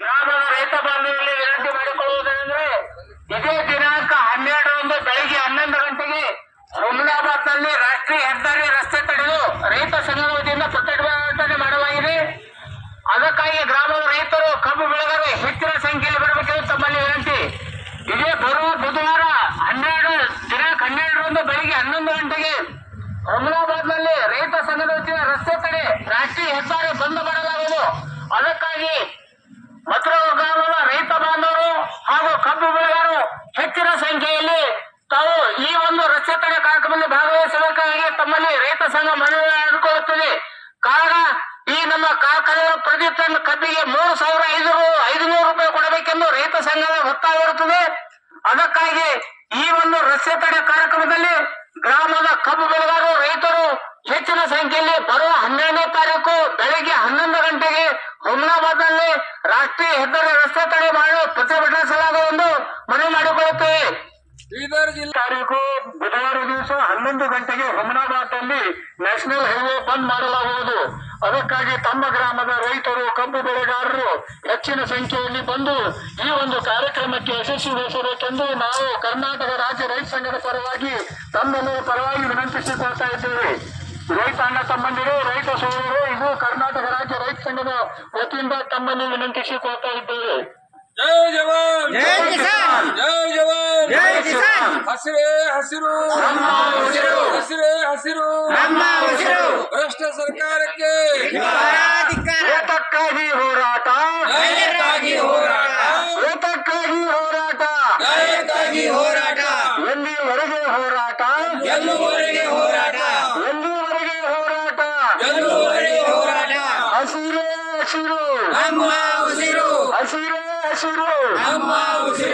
ಗ್ರಾಮದ ರೈತ ಬಾಂಧವರಲ್ಲಿ ವಿನಂತಿ ಮಾಡಿಕೊಳ್ಳುವುದೇನೆಂದ್ರೆ ಇದೇ ದಿನಾಂಕ 12ರಂದು ಬೆಳಿಗ್ಗೆ 11 ಗಂಟೆಗೆ ಹುಮ್ನಾಬಾದ್ನಲ್ಲಿ ರಾಷ್ಟ್ರೀಯ ಹೆದ್ದಾರಿ ರಸ್ತೆ ತಡೆದು ರೈತ ಸಂಘದ ವತಿಯಿಂದ ಪ್ರತಿಭಟನೆ ಮಾಡಲಾಗಿದೆ. ಅದಕ್ಕಾಗಿ ಗ್ರಾಮದ ರೈತರು ಕಬ್ಬು ಬೆಳೆಗಾರರು ಹೆಚ್ಚಿನ ಸಂಖ್ಯೆಯಲ್ಲಿ ಬರಬೇಕೆಂದು ತಮ್ಮಲ್ಲಿ ವಿನಂತಿ. ಇದೇ ಬರುವ ಬುಧವಾರ 12ರಂದು ಬೆಳಿಗ್ಗೆ 11 ಗಂಟೆಗೆ ಹುಮ್ನಾಬಾದ್ನಲ್ಲಿ ರೈತ ಸಂಘದ ವತಿಯಿಂದ ರಸ್ತೆ ತಡೆ ರಾಷ್ಟ್ರೀಯ ಹೆದ್ದಾರಿ ಬಂದ್ ಮಾಡಲಾಗುವುದು. ಅದಕ್ಕಾಗಿ ಮತ್ರೂರು ಗ್ರಾಮದ ರೈತ ಬಾಂಧವರು ಹಾಗೂ ಕಬ್ಬು ಬೆಳೆಗಾರರು ಹೆಚ್ಚಿನ ಸಂಖ್ಯೆಯಲ್ಲಿ ತಾವು ಈ ಒಂದು ರಸ್ತೆ ತಡೆ ಕಾರ್ಯಕ್ರಮದಲ್ಲಿ ಭಾಗವಹಿಸಬೇಕಾಗಿ ತಮ್ಮಲ್ಲಿ ರೈತ ಸಂಘ ಮನವಿ ಮಾಡಿಕೊಳ್ಳುತ್ತದೆ. ಕಾರಣ ಈ ನಮ್ಮ ಕಾರ್ಖಾನೆಯ ಪ್ರತಿ ಟನ್ ಕಬ್ಬಿಗೆ 3,500 ರೂಪಾಯಿ ಕೊಡಬೇಕೆಂದು ರೈತ ಸಂಘದ ಒತ್ತಾಯ ಇರುತ್ತದೆ. ಅದಕ್ಕಾಗಿ ಈ ಒಂದು ರಸ್ತೆ ತಡೆ ಕಾರ್ಯಕ್ರಮದಲ್ಲಿ ಗ್ರಾಮದ ಕಬ್ಬು ಬೆಳೆಗಾರರು ರೈತರು ಹೆಚ್ಚಿನ ಸಂಖ್ಯೆಯಲ್ಲಿ ಬರುವ 12ನೇ ತಾರೀಕು ಬೆಳಿಗ್ಗೆ 11 ಗಂಟೆಗೆ ಹುಮ್ನಾಬಾದ್ನಲ್ಲಿ ರಾಷ್ಟ್ರೀಯ ಹೆದ್ದಾರಿ ರಸ್ತೆ ತಡೆ ಮಾಡಲು ಪ್ರತಿಭಟಿಸಲಾಗುವುದು ಮನವಿ ಮಾಡಿಕೊಳ್ಳುತ್ತೇವೆ. ಬೀದರ್ ಜಿಲ್ಲೆ ತಾರೀಕು ಬುಧವಾರ ದಿವಸ 11 ಗಂಟೆಗೆ ಹುಮ್ನಾಬಾದ್ನಲ್ಲಿ ನ್ಯಾಷನಲ್ ಹೈವೇ ಬಂದ್ ಮಾಡಲಾಗುವುದು. ಅದಕ್ಕಾಗಿ ತಮ್ಮ ಗ್ರಾಮದ ರೈತರು ಕಬ್ಬು ಬೆಳೆಗಾರರು ಹೆಚ್ಚಿನ ಸಂಖ್ಯೆಯಲ್ಲಿ ಬಂದು ಈ ಒಂದು ಕಾರ್ಯಕ್ರಮಕ್ಕೆ ಯಶಸ್ವಿಗೊಳಿಸಬೇಕೆಂದು ನಾವು ಕರ್ನಾಟಕ ರಾಜ್ಯ ರೈತ ಸಂಘದ ಪರವಾಗಿ ತಮ್ಮನ್ನು ಪರವಾಗಿ ವಿನಂತಿಸಿಕೊಳ್ತಾ ಇದ್ದೇವೆ. ರೈತ ಅಣ್ಣ ತಮ್ಮಂದಿರು, ರೈತ ಸೋದರರು, ಇದು ಕರ್ನಾಟಕ ರಾಜ್ಯ ರೈತ ಸಂಘದ ವತಿಯಿಂದ ತಮ್ಮನ್ನು ವಿನಂತಿಸಿಕೊಳ್ತಾ ಇದ್ದೇವೆ. ಜೈ ಜವಾನ್, ಜೈ ಕಿಸಾನ್, ಜೈ ಜವಾನ್, ಜೈ ಕಿಸಾನ್. ಹಸಿರೇ ಹಸಿರು, ನಮ್ಮ ಉಸಿರು, ಹಸಿರೇ ಹಸಿರು, ನಮ್ಮ ಉಸಿರು. ಭ್ರಷ್ಟ ಸರ್ಕಾರಕ್ಕೆ ಧಿಕ್ಕಾರ, ಧಿಕ್ಕಾರ. ಏತಕ್ಕಾಗಿ ಹೋರಾಟ, ನ್ಯಾಯಕ್ಕಾಗಿ ಹೋರಾಟ, ಏತಕ್ಕಾಗಿ ಹೋರಾಟ, ನ್ಯಾಯಕ್ಕಾಗಿ ಹೋರಾಟ, ಎಲ್ಲಿವರೆಗೆ ಹೋರಾಟ, ಗೆಲ್ಲುವವರೆಗೆ ಹೋರಾಟ, ಎಲ್ಲಿವರೆಗೆ ಹೋರಾಟ, ಗೆಲ್ಲುವವರೆಗೆ ಹೋರಾಟ. ಹಸಿರೇ ಹಸಿರು, ನಮ್ಮ ಉಸಿರು, ಹಸಿರೇ ಹಸಿರು, ನಮ್ಮ ಉಸಿರು.